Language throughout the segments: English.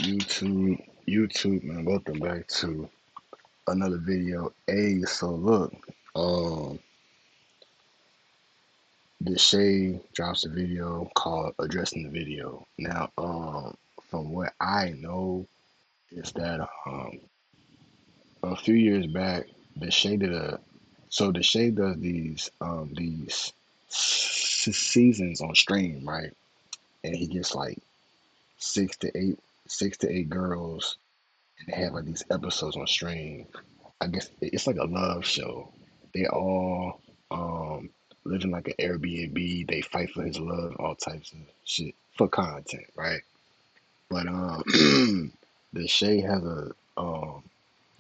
YouTube, man. Welcome back to another video. Hey, so look, um, Deshae drops a video called "Addressing the Video." Now, from what I know, is that a few years back, Deshae did a so Deshae does these seasons on stream, right? And he gets like six to eight six to eight girls, and they have like these episodes on stream. I guess it's like a love show. They all live in like an Airbnb. They fight for his love, all types of shit for content, right? But the Shay has a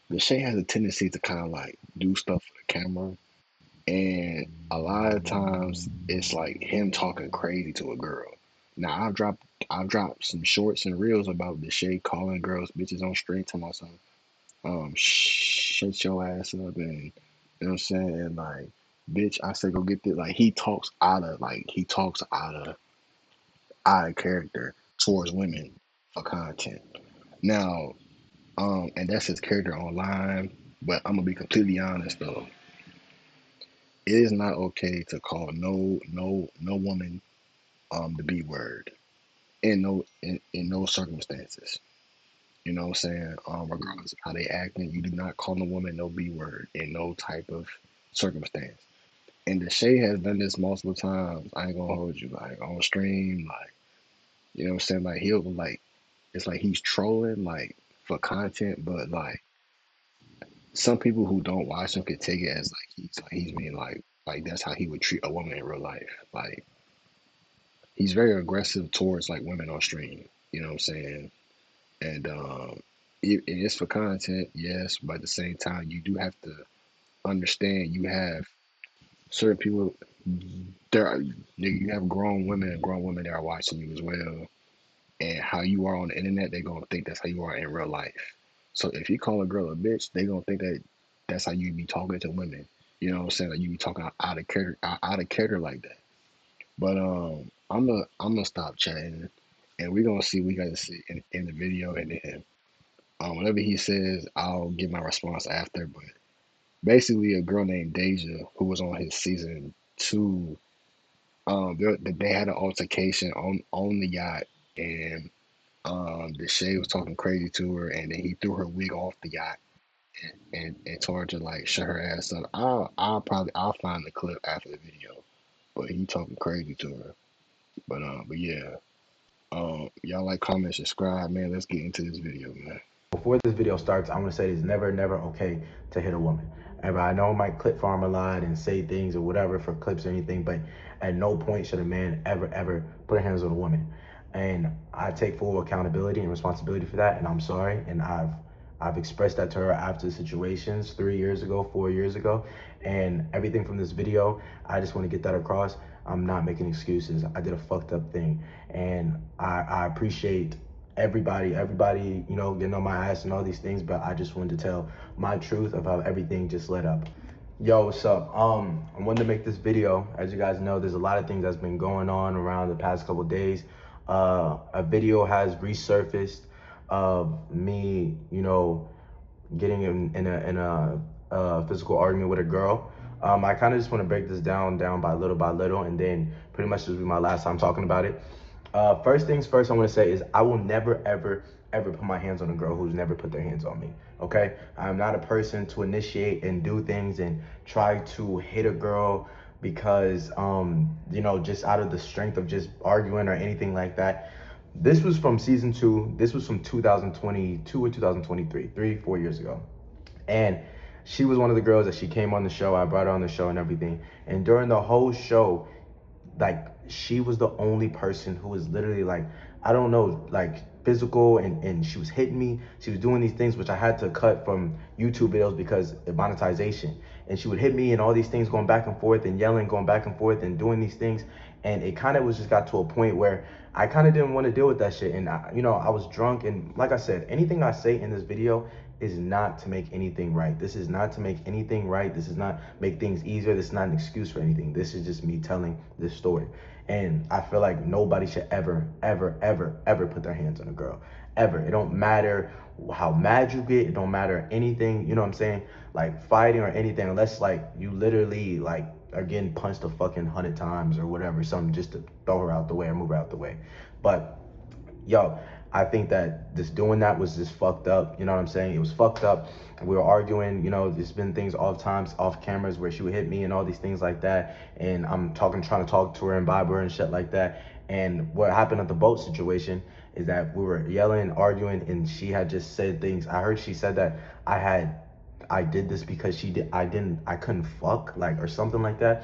the Shay has a tendency to kind of like do stuff for the camera, and a lot of times it's like him talking crazy to a girl. Now I've dropped some shorts and reels about the Shay calling girls bitches on stream, telling myself shut your ass up, and you know what I'm saying, like, bitch, I said go get this. Like, he talks out of character towards women for content. Now, and that's his character online. But I'm gonna be completely honest though, it is not okay to call no woman the B word in no circumstances. You know what I'm saying? Regardless of how they acting, you do not call a woman no B word in no type of circumstance. And Deshae has done this multiple times. I ain't gonna hold you, like on stream, like, you know what I'm saying? Like, he'll like, it's like he's trolling like for content, but like some people who don't watch him could take it as like he's being like that's how he would treat a woman in real life. Like, he's very aggressive towards like women on stream. You know what I'm saying? And it is for content, yes, but at the same time, you do have to understand you have certain people there are, you have grown women and grown women that are watching you as well, and how you are on the internet, they're gonna think that's how you are in real life. So if you call a girl a bitch, they gonna think that that's how you be talking to women. You know what I'm saying? Like, you be talking out of character like that. But I'm gonna stop chatting, and we're gonna see what we got to see in the video, and then whatever he says, I'll give my response after. But basically, a girl named Deja, who was on his season two, they had an altercation on the yacht, and Deshae was talking crazy to her, and then he threw her wig off the yacht, and told her to like shut her ass up. I'll find the clip after the video, but he talking crazy to her. But yeah, y'all like, comment, subscribe, man. Let's get into this video, man. Before this video starts, I want to say it's never okay to hit a woman. Ever. I know I might clip farm a lot and say things or whatever for clips or anything, but at no point should a man ever put their hands on a woman. And I take full accountability and responsibility for that, and I'm sorry. And I've expressed that to her after situations 3 years ago, 4 years ago, and everything from this video. I just want to get that across. I'm not making excuses. I did a fucked up thing, and I appreciate everybody, getting on my ass and all these things, but I just wanted to tell my truth of how everything just led up. Yo, what's up? I wanted to make this video. As you guys know, there's a lot of things that's been going on around the past couple of days. A video has resurfaced of me, getting in a physical argument with a girl. I kind of just want to break this down by little, and then pretty much this will be my last time talking about it. First things first, I want to say is I will never, ever put my hands on a girl who's never put their hands on me. Okay, I'm not a person to initiate and do things and try to hit a girl because just out of the strength of just arguing or anything like that. This was from season two. This was from 2022 or 2023, 4 years ago. And she was one of the girls that she came on the show. I brought her on the show and everything. And during the whole show, like, she was the only person who was literally like, I don't know, like physical, and she was hitting me. She was doing these things which I had to cut from YouTube videos because of monetization. And she would hit me and all these things, going back and forth and yelling, going back and forth and doing these things. And it kind of was just got to a point where I kind of didn't want to deal with that shit. And I was drunk, and like I said, anything I say in this video is not to make anything right. This is not to make anything right. This is not make things easier. This is not an excuse for anything. This is just me telling this story. And I feel like nobody should ever, ever, ever, ever put their hands on a girl. Ever. It don't matter how mad you get. It don't matter anything. You know what I'm saying? Like fighting or anything, unless like you literally like are getting punched a fucking 100 times or whatever, something just to throw her out the way or move her out the way. But yo, I think that just doing that was just fucked up. You know what I'm saying? It was fucked up. We were arguing. You know, there's been things off times, off cameras where she would hit me and all these things like that. And I'm talking, trying to talk to her and vibe her and shit like that. And what happened at the boat situation is that we were yelling, arguing, and she had just said things. I heard she said that I did this because I couldn't fuck like or something like that.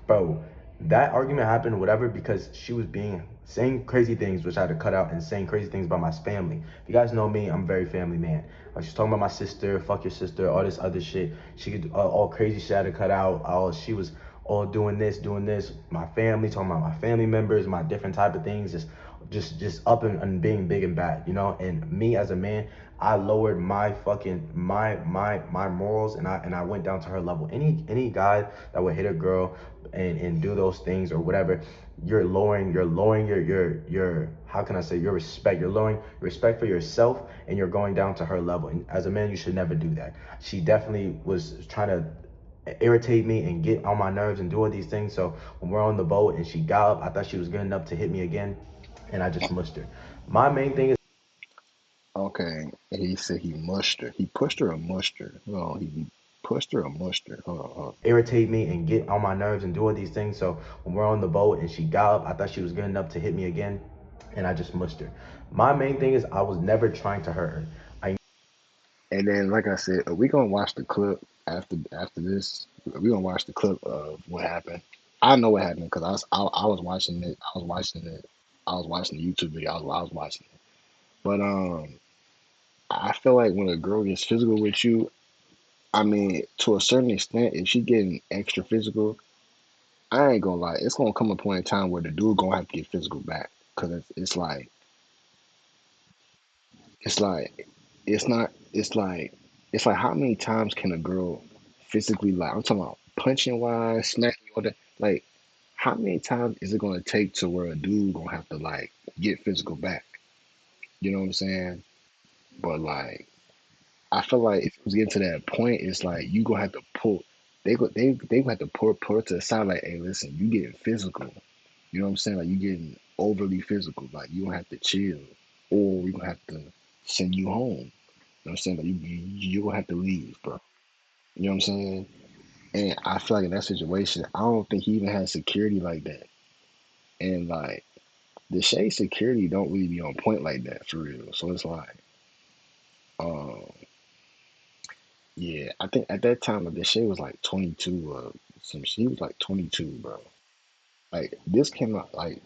Bro, that argument happened whatever because she was being saying crazy things which I had to cut out and saying crazy things about my family. If you guys know me, I'm a very family man. Like she's talking about my sister, fuck your sister, all this other shit. She could all crazy shit I had to cut out. All she was all doing this, doing this. My family, talking about my family members, my different type of things, just up and being big and bad, you know. And me as a man, I lowered my fucking my morals and I went down to her level. Any guy that would hit a girl and do those things or whatever, you're lowering your how can I say your respect. You're lowering your respect for yourself and you're going down to her level. And as a man, you should never do that. She definitely was trying to irritate me and get on my nerves and do all these things. So when we're on the boat and she got up, I thought she was good enough to hit me again, and I just mushed her. My main thing is Okay, he said he mushed her. He pushed her or mushed her? No, he pushed her or mushed her? Hold on, hold on. irritate me and get on my nerves and do all these things. So when we're on the boat and she got up, I thought she was good enough to hit me again, and I just mushed her. My main thing is I was never trying to hurt her. I And then, like I said, we gonna watch the clip after this. We gonna watch the clip of what happened. I know what happened because I was watching it. I was watching it. I was watching the YouTube video. I was watching it. But I feel like when a girl gets physical with you, I mean, to a certain extent, if she getting extra physical, I ain't gonna lie. It's gonna come a point in time where the dude gonna have to get physical back because it's like it's not it's like how many times can a girl physically like I'm talking about punching wise, smacking all that like how many times is it gonna take to where a dude gonna have to like get physical back? You know what I'm saying? But like I feel like if it was getting to that point, it's like you gonna have to pull. They gonna have to pull it to the side. Like, hey, listen, you getting physical. You know what I'm saying? Like you getting overly physical. Like you gonna have to chill, or we gonna have to send you home. You know what I'm saying? Like you gonna have to leave, bro. You know what I'm saying? And I feel like in that situation, I don't think he even has security like that. And like the Shea security don't really be on point like that for real. So it's like, um, yeah, I think at that time, like, the shit was like 22 or some shit. He was like 22, bro. Like this came out like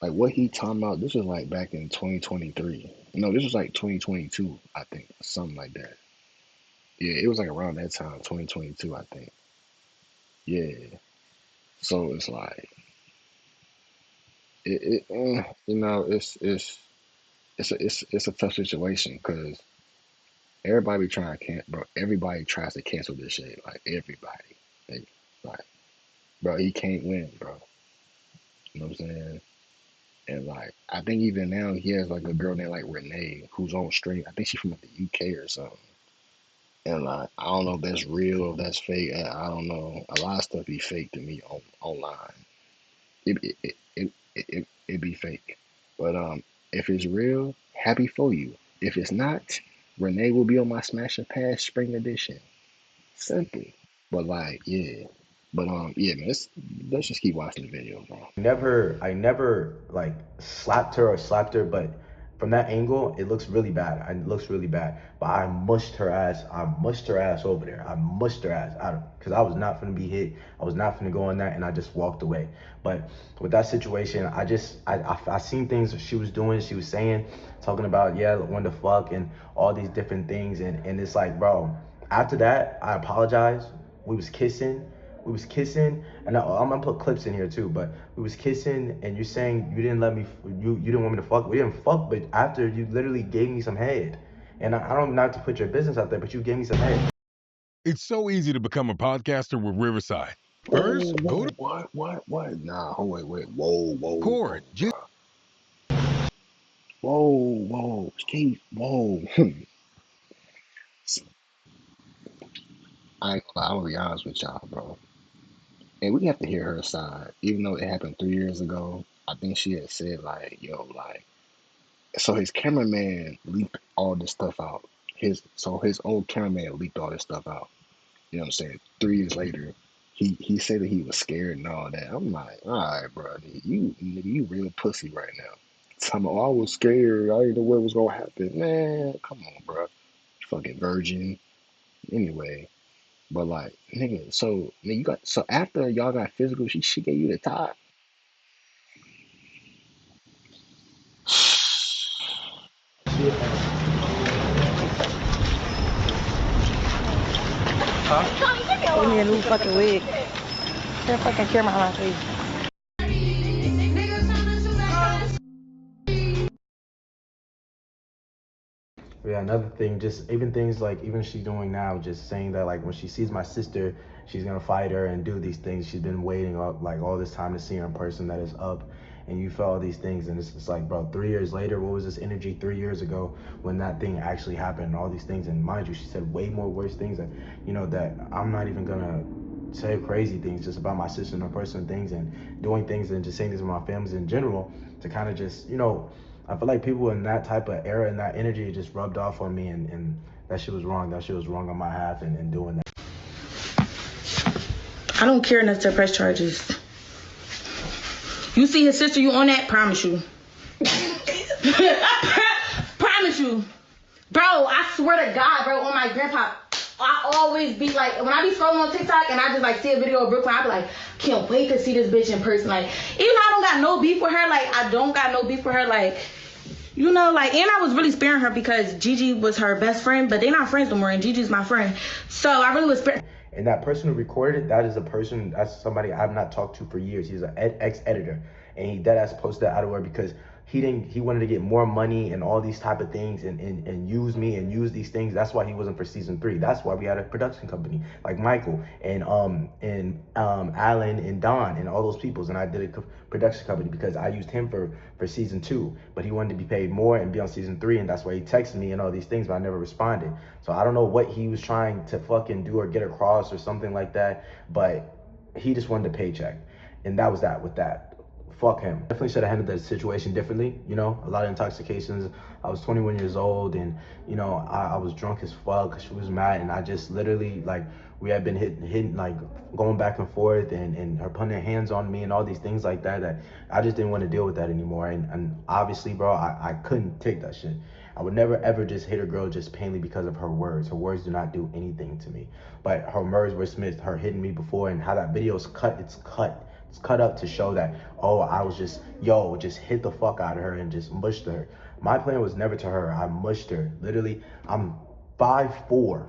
what he talking about. This was like back in 2023. No, this was like 2022, I think, something like that. Yeah, it was like around that time, 2022, I think. Yeah. So it's like you know, it's a tough situation because everybody trying to can bro. Everybody tries to cancel this shit. Like everybody, like bro, he can't win, bro. You know what I'm saying? And like I think even now he has like a girl named like Renee who's on stream. I think she's from like the UK or something. And like I don't know if that's real or if that's fake. I don't know. A lot of stuff be fake to me online. It be fake. But if it's real, happy for you. If it's not, Renee will be on my Smash and Pass Spring Edition. Simple. But like yeah. But yeah man, let's just keep watching the video, bro. never like slapped her, but from that angle, it looks really bad. It looks really bad. But I mushed her ass. I mushed her ass over there. I mushed her ass out because I was not gonna be hit. I was not gonna go on that, and I just walked away. But with that situation, I seen things she was doing. She was saying, talking about yeah, when the fuck and all these different things, and it's like, bro. After that, I apologized. We was kissing. We was kissing, and I'm gonna put clips in here too. But we was kissing, and you're saying you didn't let me, you didn't want me to fuck. We didn't fuck, but after you literally gave me some head, and I don't not to put your business out there, but you gave me some head. It's so easy to become a podcaster with Riverside. Whoa, whoa, what? Nah, hold wait, whoa, bro. Whoa, Steve, whoa. I ain't gonna lie, I'm gonna be honest with y'all, bro. And we have to hear her side, even though it happened 3 years ago. I think she had said like, yo, like, so his cameraman leaked all this stuff out. His old cameraman leaked all this stuff out. You know what I'm saying? 3 years later, he said that he was scared and all that. I'm like, all right, bro, you real pussy right now. Tell me, oh, I was scared. I didn't know what was gonna happen. Man, come on, bro. Fucking virgin. Anyway, but like, nigga, so nigga, you got so after y'all got physical, she gave you the top. Give me a new fucking wig. That fucking camera on my face. Yeah, another thing, just even things like even she's doing now, just saying that like when she sees my sister, she's gonna fight her and do these things. She's been waiting up like all this time to see her in person that is up, and you felt all these things, and it's like, bro, 3 years later, what was this energy 3 years ago when that thing actually happened and all these things? And mind you, she said way more worse things that that I'm not even gonna say crazy things just about my sister and her personal things and doing things and just saying things about my families in general to kind of just I feel like people in that type of era and that energy just rubbed off on me, and that shit was wrong. That shit was wrong on my half, and doing that. I don't care enough to press charges. You see his sister, you on that? Promise you. Promise you. Bro, I swear to God, bro, on my grandpa, I always be like, when I be scrolling on TikTok and I just like see a video of Brooklyn, I be like, can't wait to see this bitch in person. Like, even though I don't got no beef with her, like, I don't got no beef with her, like, and I was really sparing her because Gigi was her best friend, but they not friends no more, and Gigi's my friend. So I really was sparing. And that person who recorded it, that is a person, that's somebody I've not talked to for years. He's an ex-editor, and he deadass posted that out of where because he wanted to get more money and all these type of things and use me and use these things. That's why he wasn't for season 3. That's why we had a production company like Michael and Alan and Don and all those peoples, and I did a production company because I used him for season 2, but he wanted to be paid more and be on season 3, and that's why he texted me and all these things, but I never responded. So I don't know what he was trying to fucking do or get across or something like that, but he just wanted a paycheck, and that was that with that. Fuck him. Definitely should have handled that situation differently. A lot of intoxications. I was 21 years old, and I was drunk as fuck because she was mad, and I just literally like we had been hitting like going back and forth, and her putting her hands on me and all these things like that I just didn't want to deal with that anymore. And obviously, bro, I couldn't take that shit. I would never ever just hit a girl just plainly because of her words. Her words do not do anything to me. But her words were Smith, her hitting me before, and how that video is cut, it's cut up to show that, oh, I was just hit the fuck out of her and just mushed her. My plan was never to her. I mushed her. Literally, I'm 5'4",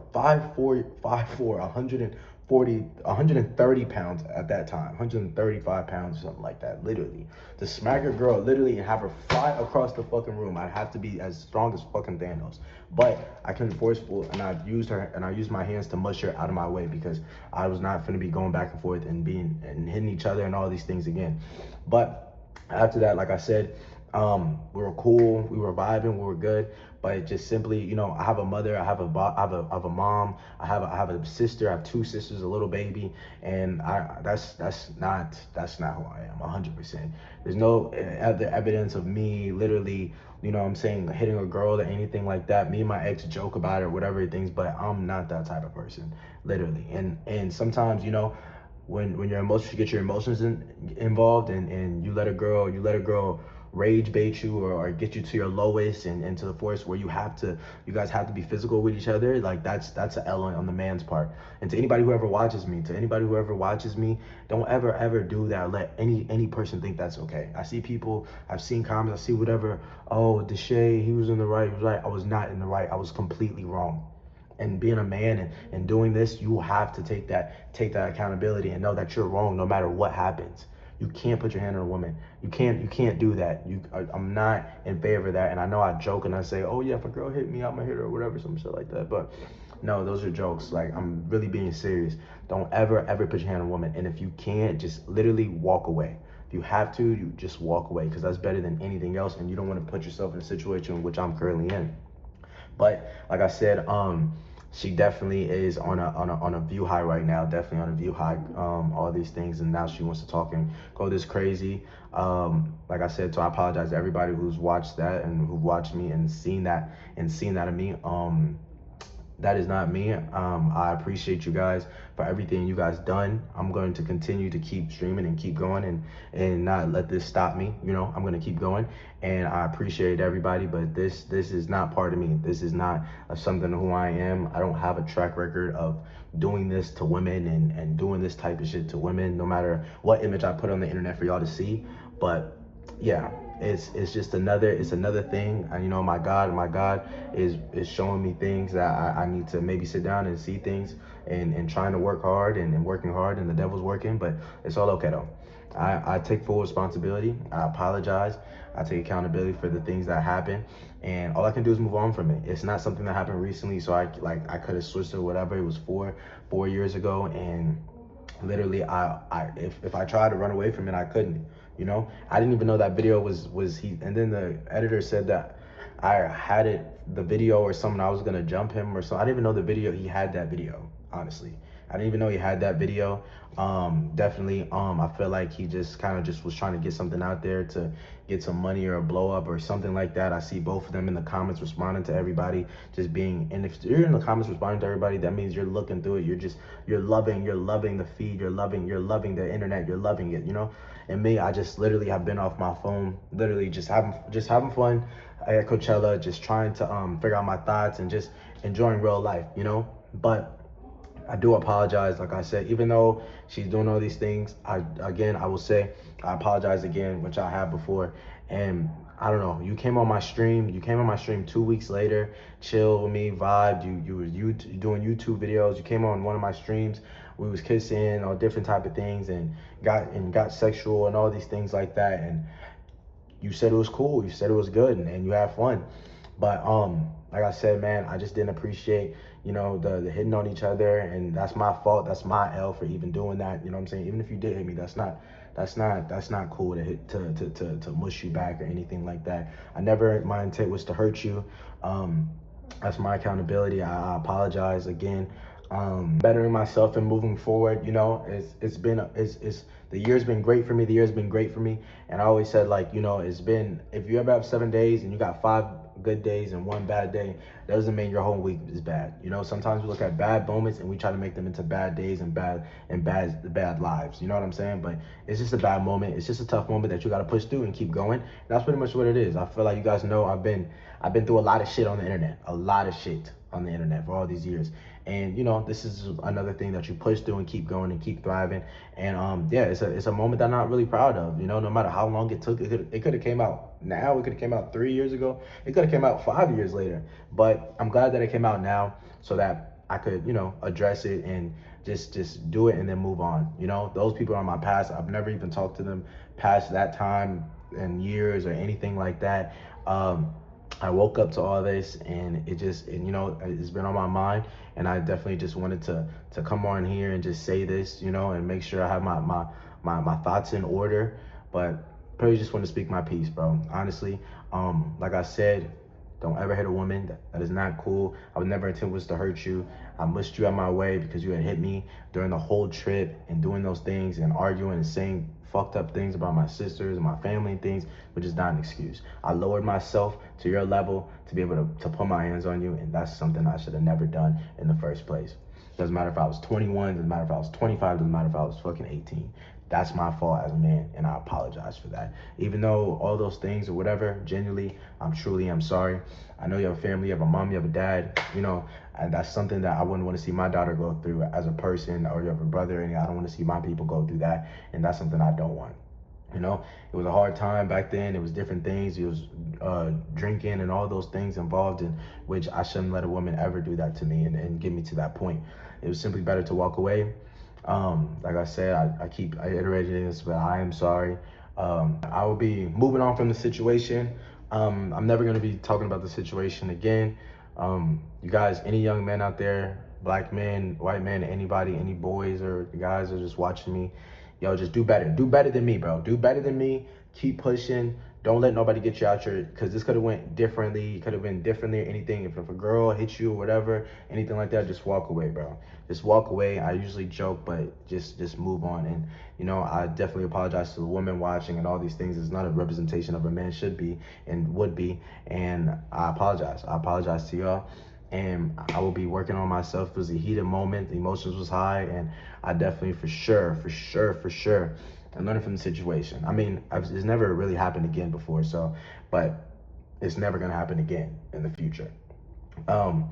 130 pounds at that time, 135 pounds or something like that, literally. To smack a girl, literally, and have her fly across the fucking room, I'd have to be as strong as fucking Thanos. But I couldn't forceful, and I used my hands to mush her out of my way because I was not gonna be going back and forth and hitting each other and all these things again. But after that, like I said, we were cool, we were vibing, we were good. But it just simply, I have a mother, I have a mom, I have a sister, I have 2 sisters, a little baby, and that's not who I am, 100%. There's no other evidence of me literally, what I'm saying, hitting a girl or anything like that. Me and my ex joke about it or whatever things, but I'm not that type of person, literally. And sometimes, when your emotions, you get your emotions involved, and you let a girl rage bait you or get you to your lowest and to the force where you guys have to be physical with each other. Like that's an L on the man's part. And to anybody who ever watches me, don't ever do that or let any person think that's okay. I see people, I've seen comments, I see whatever, oh, Deshae, he was in the right, he was right. I was not in the right, I was completely wrong. And being a man and doing this, you have to take that accountability and know that you're wrong no matter what happens. You can't put your hand on a woman. You can't do that. I'm not in favor of that. And I know I joke and I say, oh yeah, if a girl hit me, I'm gonna hit her or whatever, some shit like that. But No, those are jokes. Like, I'm really being serious. Don't ever put your hand on a woman. And if you can't, just literally walk away. If you have to, you just walk away, because that's better than anything else. And you don't want to put yourself in a situation which I'm currently in. But like I said, she definitely is on a view high right now. Definitely on a view high. All these things, and now she wants to talk and go this crazy. Like I said, so I apologize to everybody who's watched that and who watched me and seen that in me. That is not me. I appreciate you guys for everything you guys done. I'm going to continue to keep streaming and keep going, and not let this stop me. You know, I'm going to keep going, and I appreciate everybody. But this is not part of me. This is not something who I am. I don't have a track record of doing this to women and doing this type of shit to women, no matter what image I put on the internet for y'all to see. But yeah, it's just another thing. And you know, my God is showing me things that I need to maybe sit down and see things, and trying to work hard and working hard, and the devil's working, but it's all okay though. I take full responsibility. I apologize. I take accountability for the things that happen, and all I can do is move on from it. It's not something that happened recently, so I could have switched or whatever. It was four years ago, and literally if I tried to run away from it, I couldn't. You know, I didn't even know that video was he. And then the editor said that I had the video or something. I was gonna jump him or something. I didn't even know the video. He had that video. Honestly, I didn't even know he had that video. Definitely. I feel like he just kind of just was trying to get something out there to get some money or a blow up or something like that. I see both of them in the comments responding to everybody, just being. And if you're in the comments responding to everybody, that means you're looking through it. You're loving the feed. You're loving the internet. You're loving it. You know. And me, I just literally have been off my phone, literally just having fun at Coachella, just trying to figure out my thoughts and just enjoying real life, you know. But I do apologize, like I said, even though she's doing all these things. I will say I apologize again, which I have before. And I don't know, you came on my stream 2 weeks later, chill with me, vibe. You were doing YouTube videos. You came on one of my streams. We was kissing, all different type of things, and got sexual and all these things like that. And you said it was cool. You said it was good, and you had fun. But like I said, man, I just didn't appreciate, you know, the hitting on each other, and that's my fault. That's my L for even doing that. You know what I'm saying? Even if you did hit me, that's not cool to hit to mush you back or anything like that. My intent was to hurt you. That's my accountability. I apologize again. Bettering myself and moving forward. You know, it's the year's been great for me. The year's been great for me. And I always said, like, you know, if you ever have 7 days and you got 5 good days and 1 bad day, that doesn't mean your whole week is bad. You know, sometimes we look at bad moments and we try to make them into bad days and bad lives. You know what I'm saying? But it's just a bad moment. It's just a tough moment that you got to push through and keep going. And that's pretty much what it is. I feel like you guys know I've been through a lot of shit on the internet. A lot of shit on the internet for all these years. And you know, this is another thing that you push through and keep going and keep thriving. And yeah, it's a moment that I'm not really proud of. You know, no matter how long it took, it could have came out now. It could have came out 3 years ago. It could have came out 5 years later. But I'm glad that it came out now, so that I could, you know, address it and just do it and then move on. You know, those people are my past. I've never even talked to them past that time and years or anything like that. I woke up to all this, and you know, it's been on my mind, and I definitely just wanted to come on here and just say this, you know, and make sure I have my thoughts in order. But probably just want to speak my piece, bro. Honestly, like I said, don't ever hit a woman. That is not cool. I would never intend was to hurt you. I mushed you out my way because you had hit me during the whole trip and doing those things and arguing and saying fucked up things about my sisters and my family and things, which is not an excuse. I lowered myself to your level to be able to put my hands on you, and that's something I should have never done in the first place. Doesn't matter if I was 21, doesn't matter if I was 25, doesn't matter if I was fucking 18. That's my fault as a man, and I apologize for that. Even though all those things or whatever, genuinely, I'm sorry. I know you have a family, you have a mom, you have a dad, you know, and that's something that I wouldn't want to see my daughter go through as a person, or you have a brother, and I don't want to see my people go through that, and that's something I don't want. You know, it was a hard time back then. It was different things. It was drinking and all those things involved, in which I shouldn't let a woman ever do that to me and get me to that point. It was simply better to walk away. Like I said, I keep iterating this, but I am sorry. I will be moving on from the situation. I'm never going to be talking about the situation again. You guys, any young men out there, black men, white men, anybody, any boys or guys that are just watching me, yo, just do better. Do better than me, bro. Do better than me. Keep pushing. Don't let nobody get you out your, because this could have went differently. Could have been differently or anything. If a girl hits you or whatever, anything like that, just walk away, bro. Just walk away. I usually joke, but just move on. And I definitely apologize to the women watching and all these things. It's not a representation of a man should be and would be. And I apologize. I apologize to y'all. And I will be working on myself. It was a heated moment. The emotions was high, and I definitely, for sure, and learning from the situation. I mean, it's never really happened again before, so, but it's never gonna happen again in the future. Um,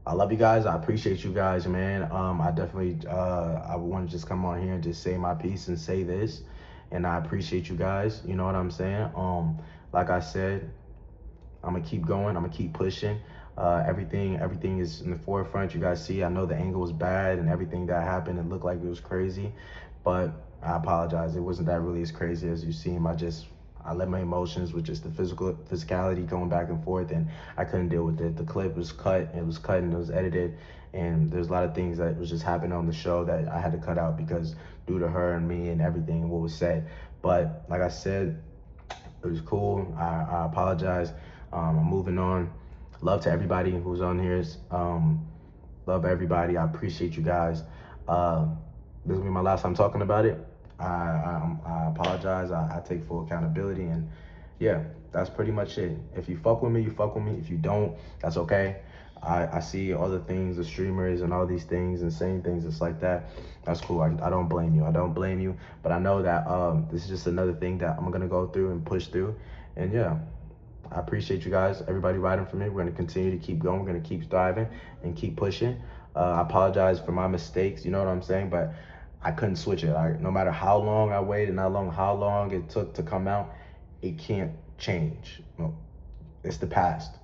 I love you guys. I appreciate you guys, man. I definitely, I want to just come on here and just say my piece and say this, and I appreciate you guys. You know what I'm saying? Like I said, I'm gonna keep going. I'm gonna keep pushing. Everything is in the forefront. You guys see, I know the angle was bad and everything that happened. It looked like it was crazy, but I apologize. It wasn't that really as crazy as you seem. I let my emotions with just the physicality going back and forth, and I couldn't deal with it. The clip was cut. It was cut and it was edited, and there's a lot of things that was just happening on the show that I had to cut out because due to her and me and everything and what was said. But like I said, it was cool. I apologize. I'm moving on. Love to everybody who's on here. Love everybody. I appreciate you guys. Uh, this will be my last time talking about it. I apologize. I take full accountability, and yeah, that's pretty much it. If you fuck with me, you fuck with me. If you don't, that's okay. I see all the things, the streamers and all these things and saying things just like that. That's cool. I don't blame you. I don't blame you. But I know that this is just another thing that I'm gonna go through and push through. And yeah, I appreciate you guys, everybody riding for me. We're gonna continue to keep going. We're gonna keep striving and keep pushing. I apologize for my mistakes. You know what I'm saying? But I couldn't switch it. No matter how long I waited, how long it took to come out, it can't change. No, it's the past.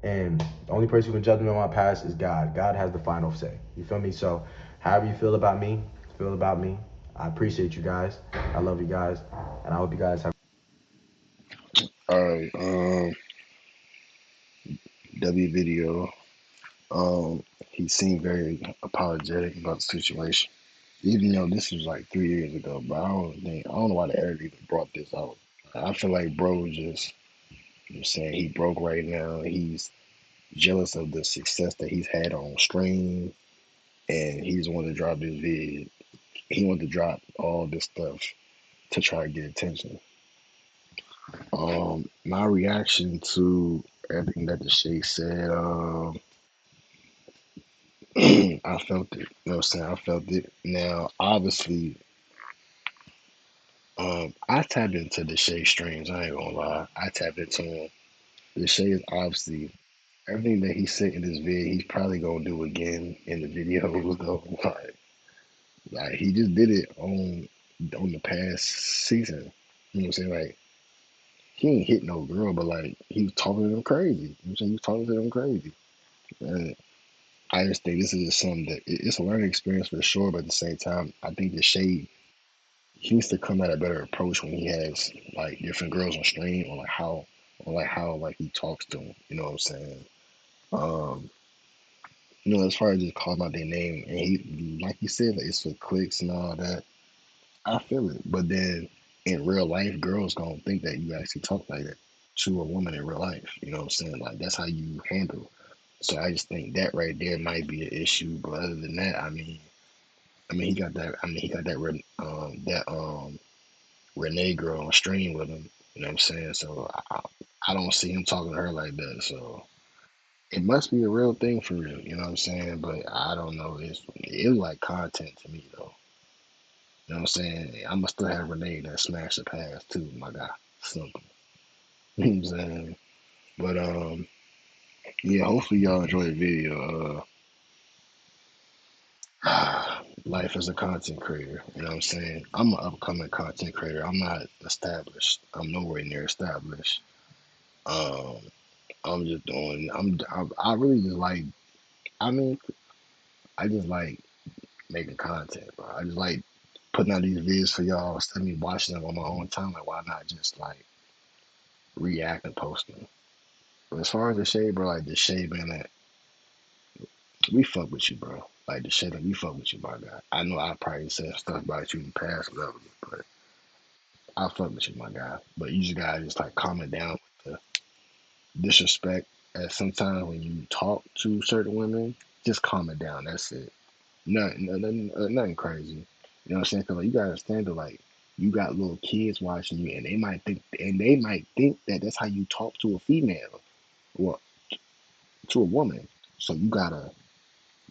And the only person who can judge me on my past is God. God has the final say. You feel me? So, however you feel about me, feel about me. I appreciate you guys. I love you guys, and I hope you guys have. All right, W video. He seemed very apologetic about the situation, even though this was like 3 years ago. But I don't know why the editor even brought this out. I feel like bro just, saying he broke right now. He's jealous of the success that he's had on stream, and he's wanted to drop this vid. He wanted to drop all this stuff to try to get attention. My reaction to everything that Deshae said, I felt it. You know what I'm saying? I felt it. Now, obviously, I tapped into Deshae streams. I ain't gonna lie. I tapped into him. Deshae is obviously everything that he said in this vid. He's probably gonna do again in the videos though. Like he just did it on the past season. You know what I'm saying? Like he ain't hit no girl, but like he was talking to them crazy. You know what I'm saying? He was talking to them crazy. And I just think this is just something that it's a learning experience for sure, but at the same time, I think the shade he needs to come at a better approach when he has like different girls on stream or like how like he talks to them. You know what I'm saying? Um, as far as just calling out their name and he like you said, like it's for clicks and all that. I feel it. But then in real life, girls gonna think that you actually talk like that to a woman in real life. You know what I'm saying? Like that's how you handle. So I just think that right there might be an issue. But other than that, he got that. He got that Renee girl on stream with him. You know what I'm saying? So I don't see him talking to her like that. So it must be a real thing for real. You know what I'm saying? But I don't know. It was like content to me though. You know what I'm saying? I must still have Renee that smash the pass too, my guy. Simple. You know what I'm saying? But yeah, hopefully y'all enjoy the video. Life as a content creator, you know what I'm saying? I'm an upcoming content creator. I'm not established. I'm nowhere near established. Um, I'm just doing. I really just like. I mean, I just like making content, bro. I just like putting out these videos for y'all instead of me watching them on my own time. Like, why not just like react and post them? But as far as Deshae, bro, like Deshae, man, that we fuck with you, bro. Like Deshae, like, we fuck with you, my guy. I know I probably said stuff about you in the past, whatever, but I fuck with you, my guy. But you just gotta just like calm it down with the disrespect. And sometimes when you talk to certain women, just calm it down. That's it. Nothing crazy. You know what I'm saying? Cause like you gotta understand that like you got little kids watching you, and they might think that that's how you talk to a female, or to a woman. So you gotta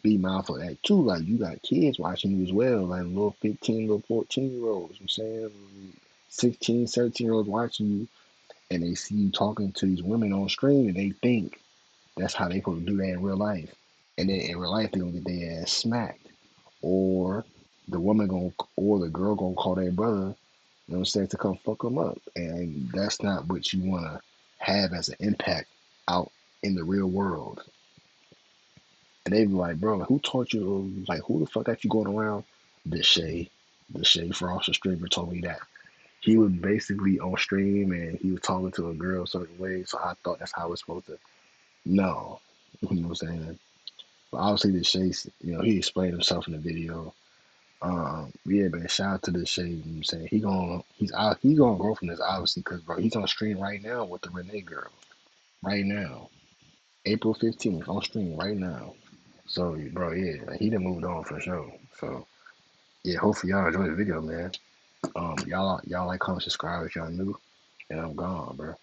be mindful of that too. Like you got kids watching you as well, like little 15, little 14-year olds. You know what I'm saying 16, 17-year olds watching you, and they see you talking to these women on screen, and they think that's how they supposed to do that in real life. And then in real life, they gonna get their ass smacked, or the woman gonna, or the girl gonna call their brother. You know what I'm saying, to come fuck them up, and that's not what you wanna have as an impact out in the real world. And they be like, bro, who taught you? Like, who the fuck got you going around? Deshae, Deshae Frost, the streamer, told me that he was basically on stream and he was talking to a girl a certain way. So I thought that's how it's supposed to. No, you know what I'm saying. But obviously, Deshae, he explained himself in the video. Yeah, man, shout out to Deshae. You know what I'm saying he's gonna grow from this obviously because bro, he's on stream right now with the Renee girl right now, April 15th on stream right now. So, bro, yeah, like, he done moved on for sure. So, yeah, hopefully y'all enjoy the video, man. Y'all like, comment, subscribe if y'all new, and I'm gone, bro.